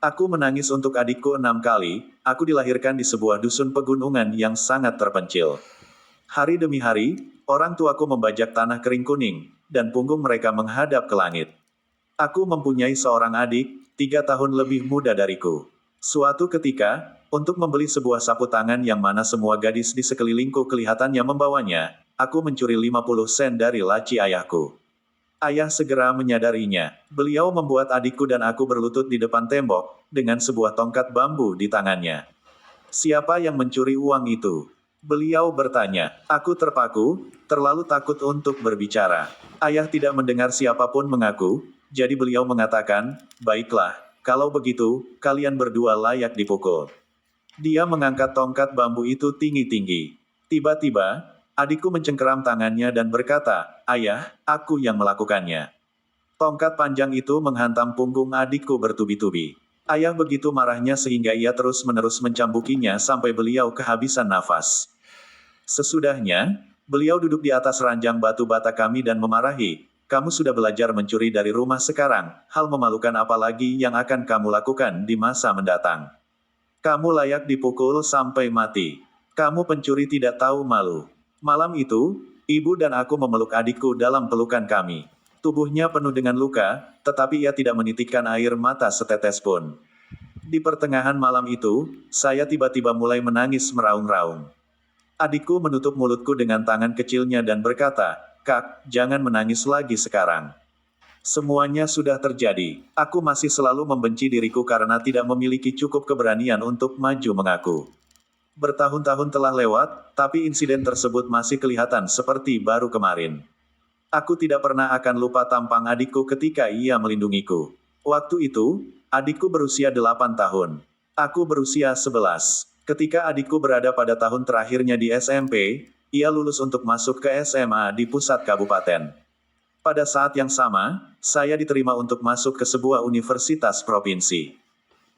Aku menangis untuk adikku 6 kali, aku dilahirkan di sebuah dusun pegunungan yang sangat terpencil. Hari demi hari, orang tuaku membajak tanah kering kuning, dan punggung mereka menghadap ke langit. Aku mempunyai seorang adik, 3 tahun lebih muda dariku. Suatu ketika, untuk membeli sebuah sapu tangan yang mana semua gadis di sekelilingku kelihatannya membawanya, aku mencuri 50 sen dari laci ayahku. Ayah segera menyadarinya. Beliau membuat adikku dan aku berlutut di depan tembok, dengan sebuah tongkat bambu di tangannya. Siapa yang mencuri uang itu? Beliau bertanya. Aku terpaku, terlalu takut untuk berbicara. Ayah tidak mendengar siapapun mengaku, jadi beliau mengatakan, baiklah, kalau begitu, kalian berdua layak dipukul. Dia mengangkat tongkat bambu itu tinggi-tinggi. Tiba-tiba, adikku mencengkeram tangannya dan berkata, ayah, aku yang melakukannya. Tongkat panjang itu menghantam punggung adikku bertubi-tubi. Ayah begitu marahnya sehingga ia terus-menerus mencambukinya sampai beliau kehabisan nafas. Sesudahnya, beliau duduk di atas ranjang batu bata kami dan memarahi, kamu sudah belajar mencuri dari rumah sekarang, hal memalukan apa lagi yang akan kamu lakukan di masa mendatang? Kamu layak dipukul sampai mati. Kamu pencuri tidak tahu malu. Malam itu, ibu dan aku memeluk adikku dalam pelukan kami. Tubuhnya penuh dengan luka, tetapi ia tidak menitikkan air mata setetes pun. Di pertengahan malam itu, saya tiba-tiba mulai menangis meraung-raung. Adikku menutup mulutku dengan tangan kecilnya dan berkata, Kak, jangan menangis lagi sekarang. Semuanya sudah terjadi. Aku masih selalu membenci diriku karena tidak memiliki cukup keberanian untuk maju mengaku. Bertahun-tahun telah lewat, tapi insiden tersebut masih kelihatan seperti baru kemarin. Aku tidak pernah akan lupa tampang adikku ketika ia melindungiku. Waktu itu, adikku berusia 8 tahun. Aku berusia 11. Ketika adikku berada pada tahun terakhirnya di SMP, ia lulus untuk masuk ke SMA di pusat kabupaten. Pada saat yang sama, saya diterima untuk masuk ke sebuah universitas provinsi.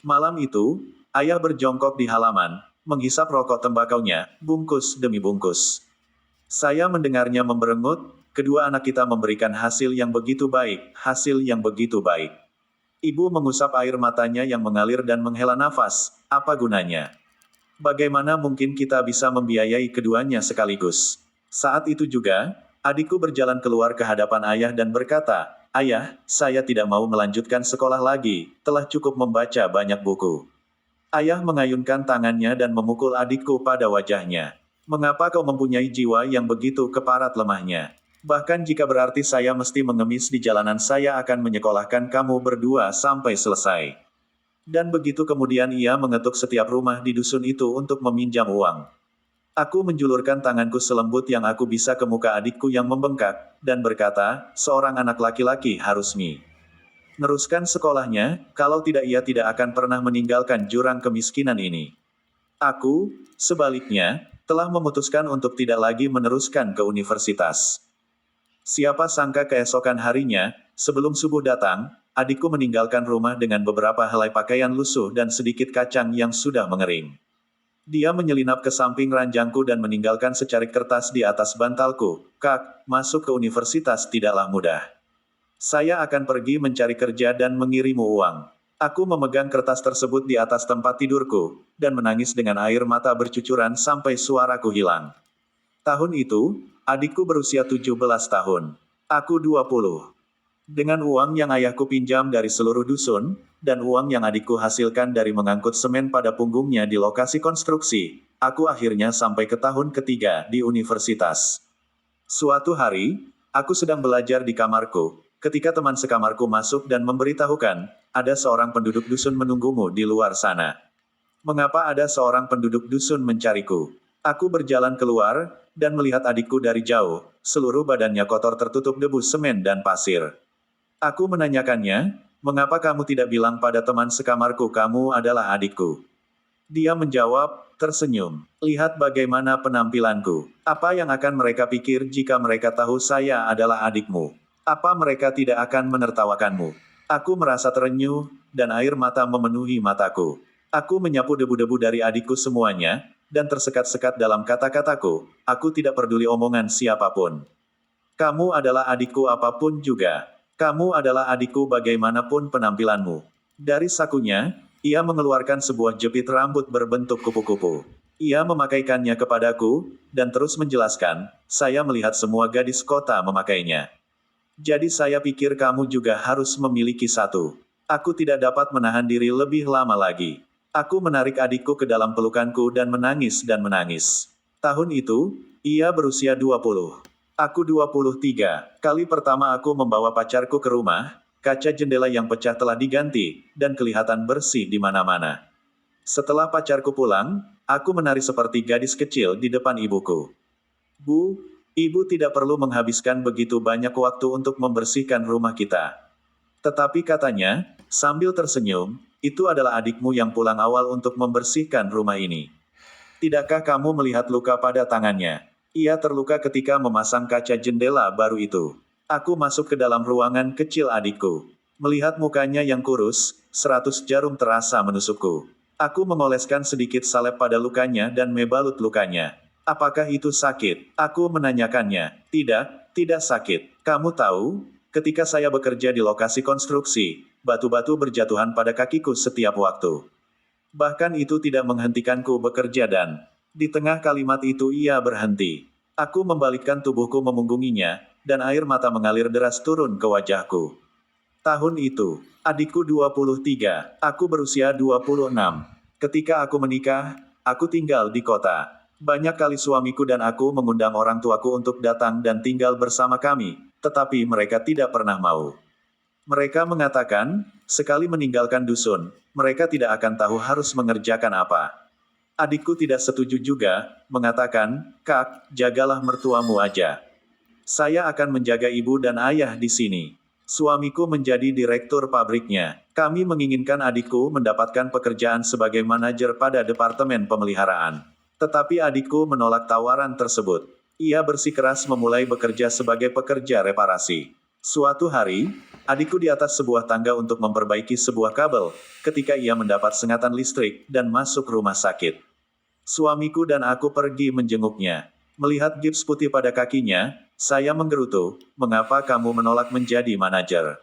Malam itu, ayah berjongkok di halaman, menghisap rokok tembakaunya, bungkus demi bungkus. Saya mendengarnya memberengut, kedua anak kita memberikan hasil yang begitu baik, hasil yang begitu baik. Ibu mengusap air matanya yang mengalir dan menghela nafas, apa gunanya? Bagaimana mungkin kita bisa membiayai keduanya sekaligus? Saat itu juga, adikku berjalan keluar ke hadapan ayah dan berkata, Ayah, saya tidak mau melanjutkan sekolah lagi, telah cukup membaca banyak buku. Ayah mengayunkan tangannya dan memukul adikku pada wajahnya. Mengapa kau mempunyai jiwa yang begitu keparat lemahnya? Bahkan jika berarti saya mesti mengemis di jalanan saya akan menyekolahkan kamu berdua sampai selesai. Dan begitu kemudian ia mengetuk setiap rumah di dusun itu untuk meminjam uang. Aku menjulurkan tanganku selembut yang aku bisa ke muka adikku yang membengkak, dan berkata, seorang anak laki-laki harus meneruskan sekolahnya, kalau tidak ia tidak akan pernah meninggalkan jurang kemiskinan ini. Aku, sebaliknya, telah memutuskan untuk tidak lagi meneruskan ke universitas. Siapa sangka keesokan harinya, sebelum subuh datang, adikku meninggalkan rumah dengan beberapa helai pakaian lusuh dan sedikit kacang yang sudah mengering. Dia menyelinap ke samping ranjangku dan meninggalkan secarik kertas di atas bantalku. Kak, masuk ke universitas tidaklah mudah. Saya akan pergi mencari kerja dan mengirimu uang. Aku memegang kertas tersebut di atas tempat tidurku, dan menangis dengan air mata bercucuran sampai suaraku hilang. Tahun itu, adikku berusia 17 tahun. Aku 20. Dengan uang yang ayahku pinjam dari seluruh dusun, dan uang yang adikku hasilkan dari mengangkut semen pada punggungnya di lokasi konstruksi, aku akhirnya sampai ke tahun ketiga di universitas. Suatu hari, aku sedang belajar di kamarku, ketika teman sekamarku masuk dan memberitahukan, ada seorang penduduk dusun menunggumu di luar sana. Mengapa ada seorang penduduk dusun mencariku? Aku berjalan keluar, dan melihat adikku dari jauh, seluruh badannya kotor tertutup debu semen dan pasir. Aku menanyakannya, mengapa kamu tidak bilang pada teman sekamarku kamu adalah adikku? Dia menjawab, tersenyum. Lihat bagaimana penampilanku. Apa yang akan mereka pikir jika mereka tahu saya adalah adikmu? Apa mereka tidak akan menertawakanmu? Aku merasa terenyuh, dan air mata memenuhi mataku. Aku menyapu debu-debu dari adikku semuanya, dan tersekat-sekat dalam kata-kataku, aku tidak peduli omongan siapapun. Kamu adalah adikku apapun juga. Kamu adalah adikku bagaimanapun penampilanmu. Dari sakunya, Ia mengeluarkan sebuah jepit rambut berbentuk kupu-kupu. Ia memakaikannya kepadaku, dan terus menjelaskan, saya melihat semua gadis kota memakainya. Jadi saya pikir kamu juga harus memiliki satu. Aku tidak dapat menahan diri lebih lama lagi. Aku menarik adikku ke dalam pelukanku dan menangis dan menangis. Tahun itu, ia berusia 20. Aku 23. Kali pertama aku membawa pacarku ke rumah, kaca jendela yang pecah telah diganti, dan kelihatan bersih di mana-mana. Setelah pacarku pulang, aku menari seperti gadis kecil di depan ibuku. Bu, ibu tidak perlu menghabiskan begitu banyak waktu untuk membersihkan rumah kita. Tetapi katanya, sambil tersenyum, itu adalah adikmu yang pulang awal untuk membersihkan rumah ini. Tidakkah kamu melihat luka pada tangannya? Ia terluka ketika memasang kaca jendela baru itu. Aku masuk ke dalam ruangan kecil adikku. Melihat mukanya yang kurus, 100 jarum terasa menusukku. Aku mengoleskan sedikit salep pada lukanya dan membalut lukanya. Apakah itu sakit? Aku menanyakannya. Tidak, tidak sakit. Kamu tahu, ketika saya bekerja di lokasi konstruksi, batu-batu berjatuhan pada kakiku setiap waktu. Bahkan itu tidak menghentikanku bekerja dan di tengah kalimat itu ia berhenti. Aku membalikkan tubuhku memunggunginya, dan air mata mengalir deras turun ke wajahku. Tahun itu, adikku 23, aku berusia 26. Ketika aku menikah, aku tinggal di kota. Banyak kali suamiku dan aku mengundang orang tuaku untuk datang dan tinggal bersama kami, tetapi mereka tidak pernah mau. Mereka mengatakan, sekali meninggalkan dusun, mereka tidak akan tahu harus mengerjakan apa. Adikku tidak setuju juga, mengatakan, Kak, jagalah mertuamu aja. Saya akan menjaga ibu dan ayah di sini. Suamiku menjadi direktur pabriknya. Kami menginginkan adikku mendapatkan pekerjaan sebagai manajer pada departemen pemeliharaan. Tetapi adikku menolak tawaran tersebut. Ia bersikeras memulai bekerja sebagai pekerja reparasi. Suatu hari, adikku di atas sebuah tangga untuk memperbaiki sebuah kabel, ketika ia mendapat sengatan listrik dan masuk rumah sakit. Suamiku dan aku pergi menjenguknya. Melihat gips putih pada kakinya, saya menggerutu, mengapa kamu menolak menjadi manajer?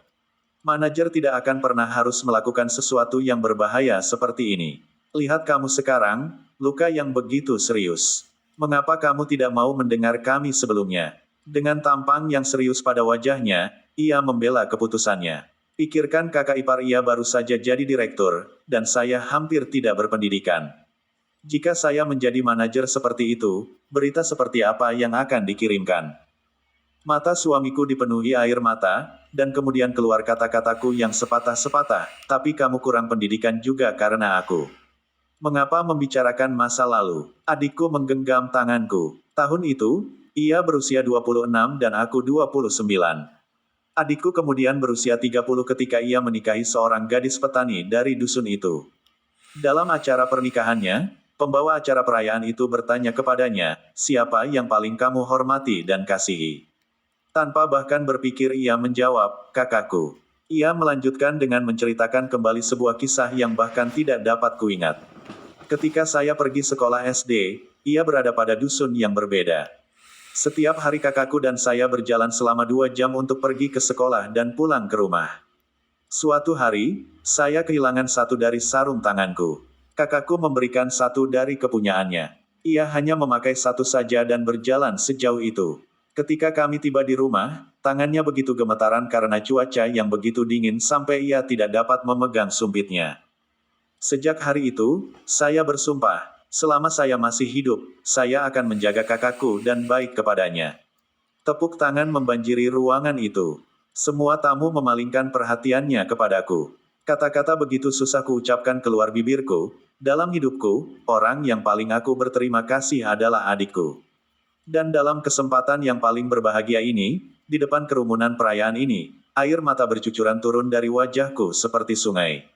Manajer tidak akan pernah harus melakukan sesuatu yang berbahaya seperti ini. Lihat kamu sekarang, luka yang begitu serius. Mengapa kamu tidak mau mendengar kami sebelumnya? Dengan tampang yang serius pada wajahnya, ia membela keputusannya. Pikirkan kakak ipar ia baru saja jadi direktur, dan saya hampir tidak berpendidikan. Jika saya menjadi manajer seperti itu, berita seperti apa yang akan dikirimkan? Mata suamiku dipenuhi air mata, dan kemudian keluar kata-kataku yang sepatah-sepatah, tapi kamu kurang pendidikan juga karena aku. Mengapa membicarakan masa lalu? Adikku menggenggam tanganku. Tahun itu, ia berusia 26 dan aku 29. Adikku kemudian berusia 30 ketika ia menikahi seorang gadis petani dari dusun itu. Dalam acara pernikahannya, pembawa acara perayaan itu bertanya kepadanya, siapa yang paling kamu hormati dan kasihi? Tanpa bahkan berpikir ia menjawab, kakakku. Ia melanjutkan dengan menceritakan kembali sebuah kisah yang bahkan tidak dapat kuingat. Ketika saya pergi sekolah SD, ia berada pada dusun yang berbeda. Setiap hari kakakku dan saya berjalan selama 2 jam untuk pergi ke sekolah dan pulang ke rumah. Suatu hari, saya kehilangan satu dari sarung tanganku. Kakakku memberikan satu dari kepunyaannya. Ia hanya memakai satu saja dan berjalan sejauh itu. Ketika kami tiba di rumah, tangannya begitu gemetaran karena cuaca yang begitu dingin sampai ia tidak dapat memegang sumpitnya. Sejak hari itu, saya bersumpah, selama saya masih hidup, saya akan menjaga kakakku dan baik kepadanya. Tepuk tangan membanjiri ruangan itu. Semua tamu memalingkan perhatiannya kepadaku. Kata-kata begitu susah kuucapkan keluar bibirku. Dalam hidupku, orang yang paling aku berterima kasih adalah adikku. Dan dalam kesempatan yang paling berbahagia ini, di depan kerumunan perayaan ini, air mata bercucuran turun dari wajahku seperti sungai.